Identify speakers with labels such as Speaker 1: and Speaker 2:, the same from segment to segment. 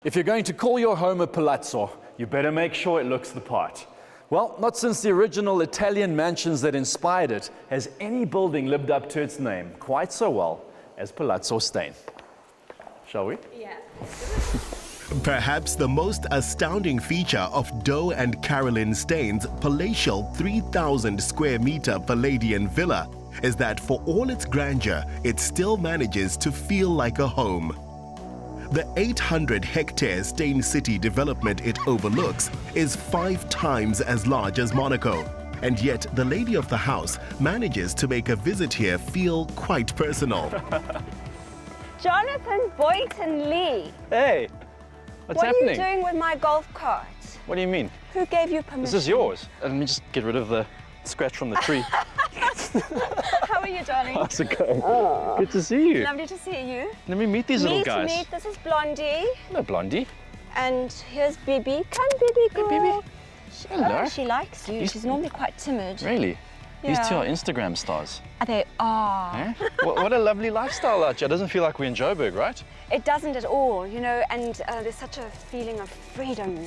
Speaker 1: If you're going to call your home a palazzo, you better make sure it looks the part. Well, not since the original Italian mansions that inspired it has any building lived up to its name quite so well as Palazzo Steyn. Shall we?
Speaker 2: Yeah.
Speaker 3: Perhaps the most astounding feature of Doe and Carolyn Steyn's palatial 3,000 square meter Palladian villa is that for all its grandeur, it still manages to feel like a home. The 800-hectare Steyn City development it overlooks is 5 times as large as Monaco, and yet the lady of the house manages to make a visit here feel quite personal.
Speaker 2: Jonathan Boynton Lee.
Speaker 1: Hey, what's happening?
Speaker 2: What are you doing with my golf cart?
Speaker 1: What do you mean?
Speaker 2: Who gave you permission?
Speaker 1: This is yours. Let me just get rid of the scratch from the tree.
Speaker 2: How are you, darling?
Speaker 1: How's it going? Good to see you.
Speaker 2: Lovely to see you.
Speaker 1: Let me meet these little guys.
Speaker 2: Meet. This is Blondie.
Speaker 1: Hello, Blondie.
Speaker 2: And here's Bibi. Come, Bibi girl.
Speaker 1: Hey, Bibi. Hello.
Speaker 2: Oh, she likes you. She's normally quite timid.
Speaker 1: Really?
Speaker 2: Yeah.
Speaker 1: These two are Instagram stars.
Speaker 2: They are.
Speaker 1: Eh? What a lovely lifestyle out here. It doesn't feel like we're in Joburg, right?
Speaker 2: It doesn't at all, you know, and there's such a feeling of freedom.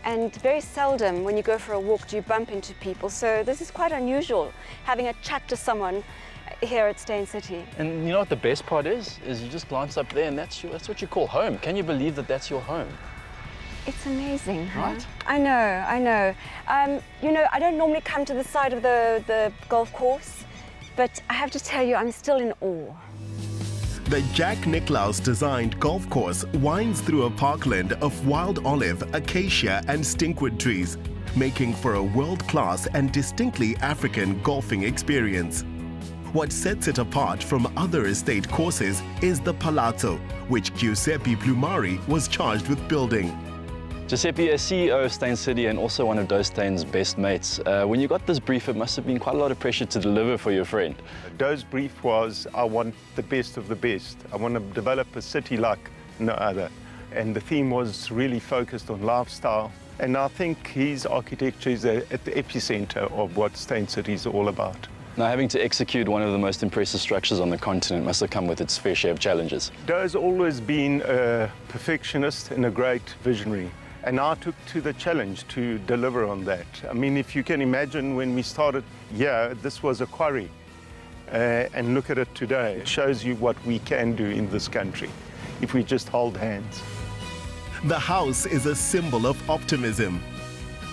Speaker 2: And very seldom when you go for a walk do you bump into people. So this is quite unusual, having a chat to someone here at Steyn City.
Speaker 1: And you know what the best part is? Is you just glance up there and that's what you call home. Can you believe that that's your home?
Speaker 2: It's amazing, huh?
Speaker 1: Right?
Speaker 2: I know. You know, I don't normally come to the side of the golf course, but I have to tell you, I'm still in awe.
Speaker 3: The Jack Nicklaus designed golf course winds through a parkland of wild olive, acacia and stinkwood trees, making for a world-class and distinctly African golfing experience. What sets it apart from other estate courses is the Palazzo, which Giuseppe Plumari was charged with building.
Speaker 1: Giuseppe is CEO of Steyn City and also one of Doe Steyn's best mates. When you got this brief, it must have been quite a lot of pressure to deliver for your friend.
Speaker 4: Doe's brief was, I want the best of the best. I want to develop a city like no other. And the theme was really focused on lifestyle. And I think his architecture is at the epicenter of what Steyn City is all about.
Speaker 1: Now, having to execute one of the most impressive structures on the continent must have come with its fair share of challenges.
Speaker 4: Doe's always been a perfectionist and a great visionary. And I took to the challenge to deliver on that. I mean, if you can imagine when we started, this was a quarry. And look at it today. It shows you what we can do in this country if we just hold hands.
Speaker 3: The house is a symbol of optimism.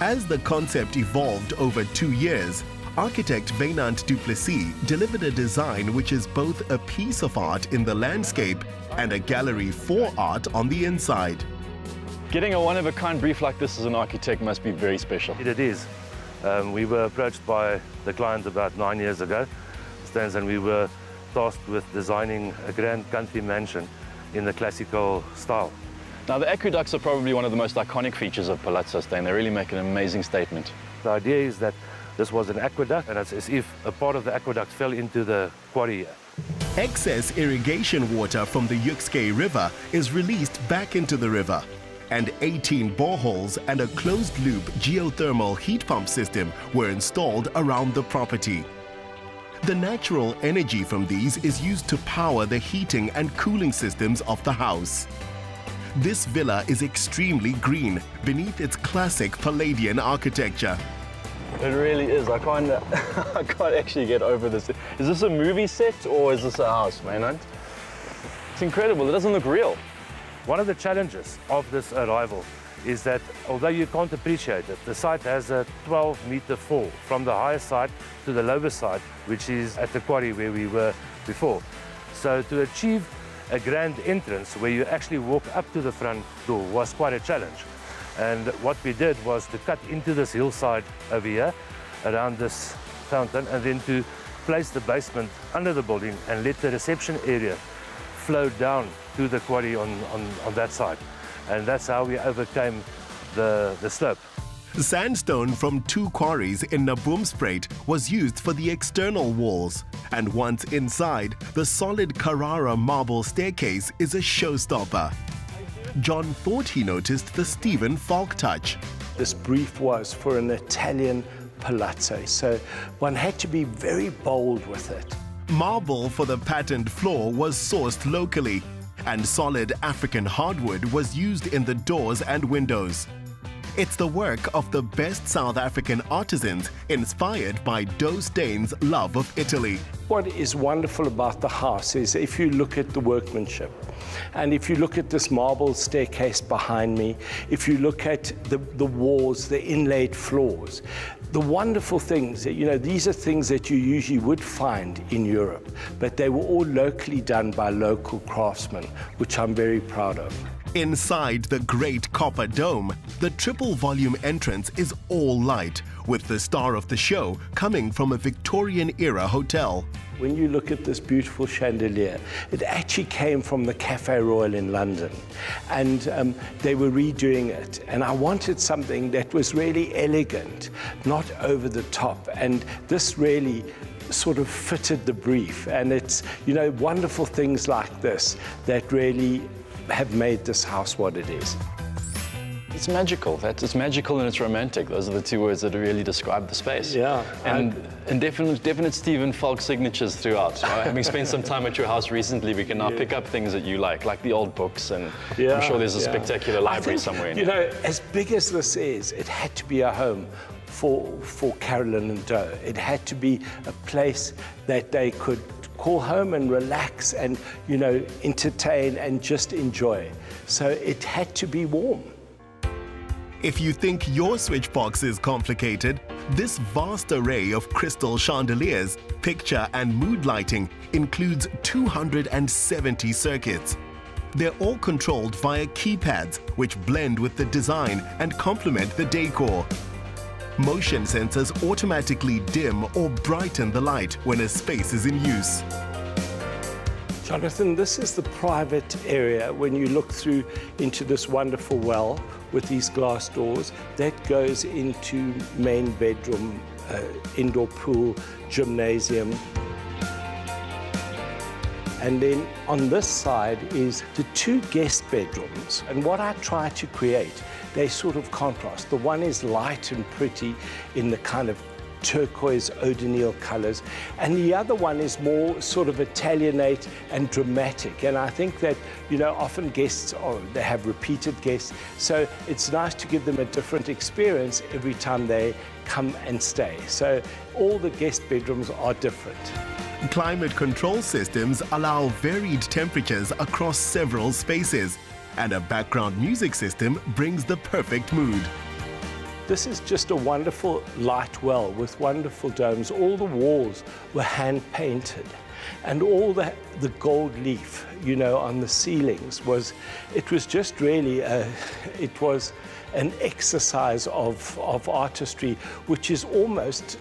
Speaker 3: As the concept evolved over 2 years, architect Wynand du Plessis delivered a design which is both a piece of art in the landscape and a gallery for art on the inside.
Speaker 1: Getting a one-of-a-kind brief like this as an architect must be very special.
Speaker 5: It is. We were approached by the client about 9 years ago, and we were tasked with designing a grand country mansion in the classical style.
Speaker 1: Now, the aqueducts are probably one of the most iconic features of Palazzo Steyn. They really make an amazing statement.
Speaker 5: The idea is that this was an aqueduct, and it's as if a part of the aqueduct fell into the quarry.
Speaker 3: Excess irrigation water from the Yuxke River is released back into the river, and 18 boreholes and a closed-loop geothermal heat pump system were installed around the property. The natural energy from these is used to power the heating and cooling systems of the house. This villa is extremely green beneath its classic Palladian architecture.
Speaker 1: It really is. I can't actually get over this. Is this a movie set or is this a house, man? It's incredible. It doesn't look real.
Speaker 5: One of the challenges of this arrival is that, although you can't appreciate it, the site has a 12-meter fall from the higher side to the lower side, which is at the quarry where we were before. So to achieve a grand entrance where you actually walk up to the front door was quite a challenge. And what we did was to cut into this hillside over here, around this fountain, and then to place the basement under the building and let the reception area flow down to the quarry on that side. And that's how we overcame the slope.
Speaker 3: Sandstone from 2 quarries in Naboomspruit was used for the external walls, and once inside, the solid Carrara marble staircase is a showstopper. John thought he noticed the Stephen Falk touch.
Speaker 6: This brief was for an Italian palazzo, so one had to be very bold with it.
Speaker 3: Marble for the patterned floor was sourced locally, and solid African hardwood was used in the doors and windows. It's the work of the best South African artisans, inspired by Steyn's love of Italy.
Speaker 6: What is wonderful about the house is if you look at the workmanship, and if you look at this marble staircase behind me, if you look at the walls, the inlaid floors, the wonderful things that, these are things that you usually would find in Europe, but they were all locally done by local craftsmen, which I'm very proud of.
Speaker 3: Inside the great copper dome, the triple-volume entrance is all light, with the star of the show coming from a Victorian-era hotel.
Speaker 6: When you look at this beautiful chandelier, it actually came from the Café Royal in London, and they were redoing it. And I wanted something that was really elegant, not over the top, and this really sort of fitted the brief. And it's, wonderful things like this that really have made this house what it is.
Speaker 1: It's magical. It's magical and it's romantic. Those are the two words that really describe the space.
Speaker 6: Yeah.
Speaker 1: And definite Stephen Falk signatures throughout. Having spent some time at your house recently, we can now pick up things that you like the old books, and I'm sure there's a spectacular library somewhere in here.
Speaker 6: As big as this is, it had to be a home for Carolyn and Doe. It had to be a place that they could call home and relax and, entertain and just enjoy. So it had to be warm.
Speaker 3: If you think your switchbox is complicated, this vast array of crystal chandeliers, picture and mood lighting includes 270 circuits. They're all controlled via keypads, which blend with the design and complement the decor. Motion sensors automatically dim or brighten the light when a space is in use.
Speaker 6: Jonathan, this is the private area when you look through into this wonderful well with these glass doors. That goes into main bedroom, indoor pool, gymnasium. And then on this side is the two guest bedrooms. And what I try to create, they sort of contrast. The one is light and pretty in the kind of turquoise O'Donnell colors, and the other one is more sort of Italianate and dramatic. And I think that, often guests, they have repeated guests, so it's nice to give them a different experience every time they come and stay. So all the guest bedrooms are different.
Speaker 3: Climate control systems allow varied temperatures across several spaces, and a background music system brings the perfect mood.
Speaker 6: This is just a wonderful light well with wonderful domes. All the walls were hand painted, and all the gold leaf, on the ceilings was just really it was an exercise of artistry, which is almost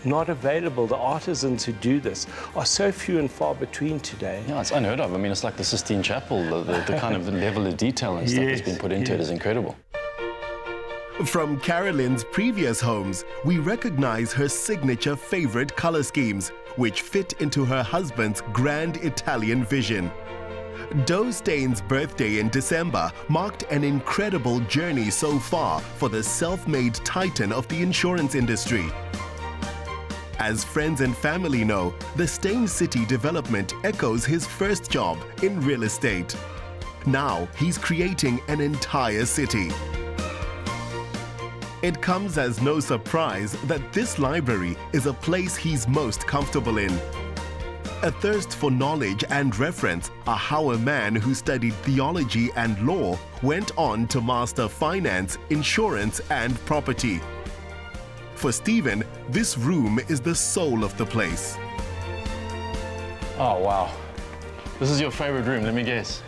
Speaker 6: not available. The artisans who do this are so few and far between today.
Speaker 1: Yeah, it's unheard of. I mean, it's like the Sistine Chapel. The kind of level of detail and stuff that's been put into it is incredible.
Speaker 3: From Carolyn's previous homes, we recognize her signature favorite color schemes, which fit into her husband's grand Italian vision. Steyn's birthday in December marked an incredible journey so far for the self-made titan of the insurance industry. As friends and family know, the Steyn City development echoes his first job in real estate. Now he's creating an entire city. It comes as no surprise that this library is a place he's most comfortable in. A thirst for knowledge and reference are how a man who studied theology and law went on to master finance, insurance, and property. For Stephen, this room is the soul of the place.
Speaker 1: Oh, wow. This is your favorite room, let me guess.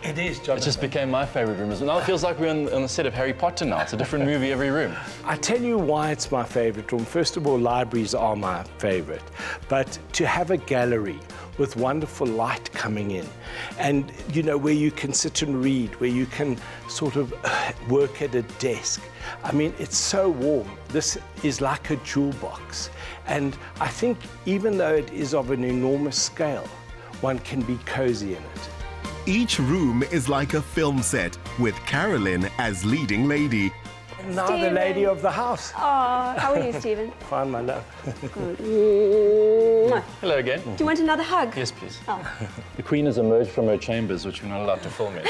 Speaker 6: It is, Jonathan.
Speaker 1: It just became my favorite room. Now it feels like we're on the set of Harry Potter now. It's a different movie every room.
Speaker 6: I tell you why it's my favorite room. First of all, libraries are my favorite. But to have a gallery with wonderful light coming in, and where you can sit and read, where you can sort of work at a desk. I mean, it's so warm. This is like a jewel box. And I think even though it is of an enormous scale, one can be cozy in it.
Speaker 3: Each room is like a film set, with Carolyn as leading lady.
Speaker 6: Now the lady of the house.
Speaker 2: Oh, how are you, Stephen?
Speaker 6: Fine, my love.
Speaker 1: Hello again.
Speaker 2: Do you want another hug?
Speaker 1: Yes, please.
Speaker 2: Oh.
Speaker 1: The Queen has emerged from her chambers, which we're not allowed to film in.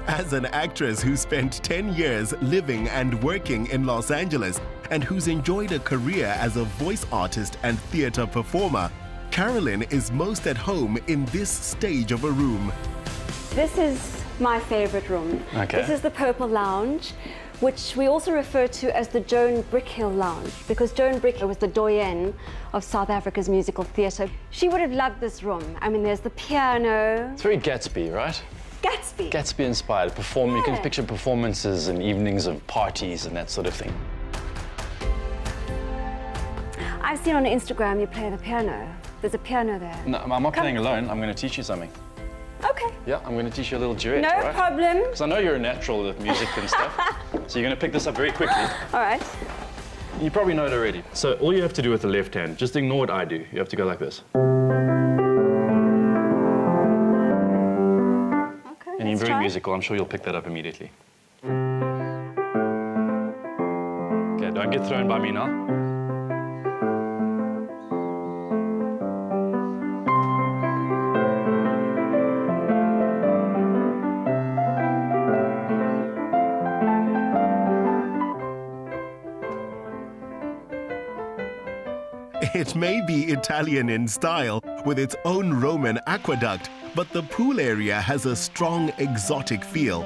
Speaker 3: As an actress who spent 10 years living and working in Los Angeles and who's enjoyed a career as a voice artist and theater performer, Carolyn is most at home in this stage of a room.
Speaker 2: This is my favorite room.
Speaker 1: Okay.
Speaker 2: This is the Purple Lounge, which we also refer to as the Joan Brickhill Lounge, because Joan Brickhill was the doyenne of South Africa's musical theatre. She would have loved this room. I mean, there's the piano.
Speaker 1: It's very Gatsby, right?
Speaker 2: Gatsby.
Speaker 1: Gatsby inspired. You can picture performances and evenings of parties and that sort of thing.
Speaker 2: I've seen on Instagram you play the piano. There's a piano there.
Speaker 1: No, I'm not playing alone. I'm going to teach you something.
Speaker 2: Okay.
Speaker 1: Yeah, I'm going to teach you a little duet,
Speaker 2: No
Speaker 1: all right?
Speaker 2: problem.
Speaker 1: Because I know you're a natural with music and stuff. So you're going to pick this up very quickly.
Speaker 2: All right.
Speaker 1: You probably know it already. So all you have to do with the left hand, just ignore what I do. You have to go like this.
Speaker 2: Okay,
Speaker 1: And you're
Speaker 2: let's
Speaker 1: very
Speaker 2: try.
Speaker 1: musical. I'm sure you'll pick that up immediately. Okay, don't get thrown by me now.
Speaker 3: It may be Italian in style with its own Roman aqueduct, but the pool area has a strong exotic feel,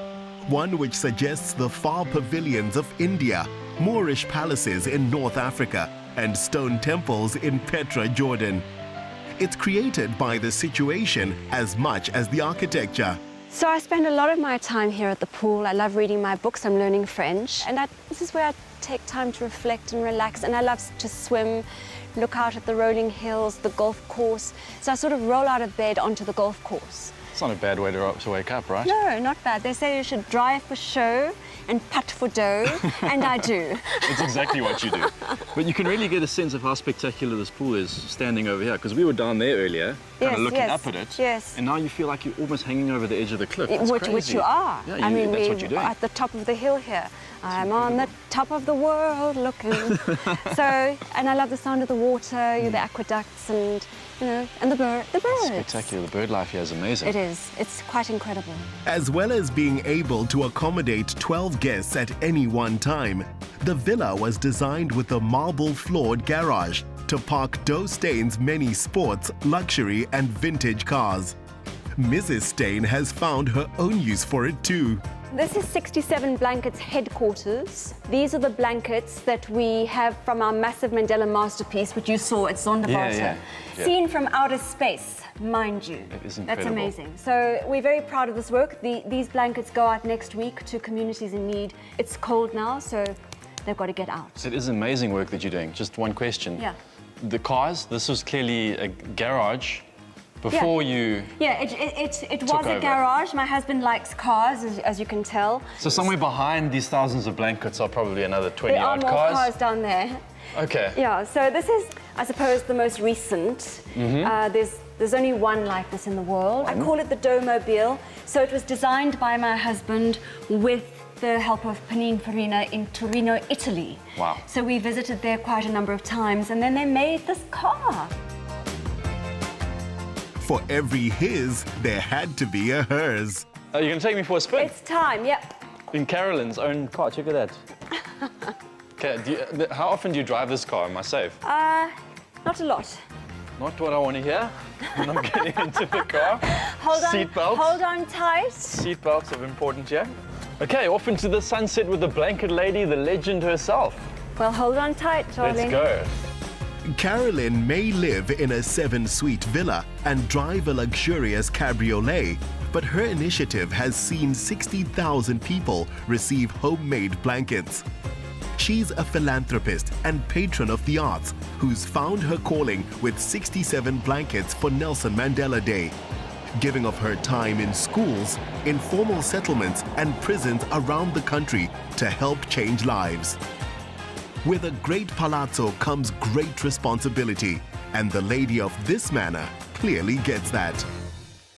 Speaker 3: one which suggests the far pavilions of India, Moorish palaces in North Africa, and stone temples in Petra, Jordan. It's created by the situation as much as the architecture.
Speaker 2: So I spend a lot of my time here at the pool. I love reading my books. I'm learning French. And this is where I take time to reflect and relax. And I love to swim, look out at the rolling hills, the golf course. So I sort of roll out of bed onto the golf course.
Speaker 1: It's not a bad way to wake up, right?
Speaker 2: No, not bad. They say you should drive for show and putt for dough, and I do.
Speaker 1: It's exactly what you do. But you can really get a sense of how spectacular this pool is standing over here, because we were down there earlier, kind
Speaker 2: Yes,
Speaker 1: of looking
Speaker 2: yes,
Speaker 1: up at it.
Speaker 2: yes.
Speaker 1: And now you feel like you're almost hanging over the edge of the cliff. It's
Speaker 2: Which
Speaker 1: crazy.
Speaker 2: you are.
Speaker 1: Yeah,
Speaker 2: I mean,
Speaker 1: that's what you're doing.
Speaker 2: we're at the top of the hill here. I'm on the top of the world looking. So, and I love the sound of the water, the aqueducts, and and the birds.
Speaker 1: Spectacular. The bird life here is amazing.
Speaker 2: It is. It's quite incredible.
Speaker 3: As well as being able to accommodate 12 guests at any one time, the villa was designed with a marble-floored garage to park Steyn's many sports, luxury and vintage cars. Mrs. Steyn has found her own use for it too.
Speaker 2: This is 67 Blankets headquarters. These are the blankets that we have from our massive Mandela masterpiece, which you saw at Zonderwater.
Speaker 1: Yeah.
Speaker 2: Seen from outer space, mind you.
Speaker 1: It is
Speaker 2: That's
Speaker 1: incredible.
Speaker 2: amazing. So we're very proud of this work. These blankets go out next week to communities in need. It's cold now, so they've got to get out.
Speaker 1: It is amazing work that you're doing. Just one question.
Speaker 2: Yeah.
Speaker 1: The cars, this was clearly a garage before you...
Speaker 2: Yeah, it was
Speaker 1: over.
Speaker 2: a garage. My husband likes cars, as you can tell.
Speaker 1: So somewhere behind these thousands of blankets are probably another 20
Speaker 2: There are
Speaker 1: odd
Speaker 2: more
Speaker 1: cars.
Speaker 2: cars down there.
Speaker 1: Okay.
Speaker 2: Yeah, so this is, I suppose, the most recent. There's only one like this in the world. I call it the Domobile. So it was designed by my husband with the help of Pininfarina in Torino, Italy.
Speaker 1: Wow.
Speaker 2: So we visited there quite a number of times, and then they made this car.
Speaker 3: For every his, there had to be a hers.
Speaker 1: Are you going to take me for a spin?
Speaker 2: It's time, yep.
Speaker 1: In Carolyn's own car, check at that. Okay, how often do you drive this car? Am I safe?
Speaker 2: Not a lot.
Speaker 1: Not what I want to hear when I'm getting into the car.
Speaker 2: Hold on,
Speaker 1: Seatbelts.
Speaker 2: hold on tight.
Speaker 1: Seatbelts are important here. Okay, off into the sunset with the blanket lady, the legend herself.
Speaker 2: Well, hold on tight, darling.
Speaker 1: Let's go.
Speaker 3: Carolyn may live in a 7-suite villa and drive a luxurious cabriolet, but her initiative has seen 60,000 people receive homemade blankets. She's a philanthropist and patron of the arts who's found her calling with 67 blankets for Nelson Mandela Day, giving of her time in schools, informal settlements and prisons around the country to help change lives. With a great palazzo comes great responsibility, and the lady of this manor clearly gets that.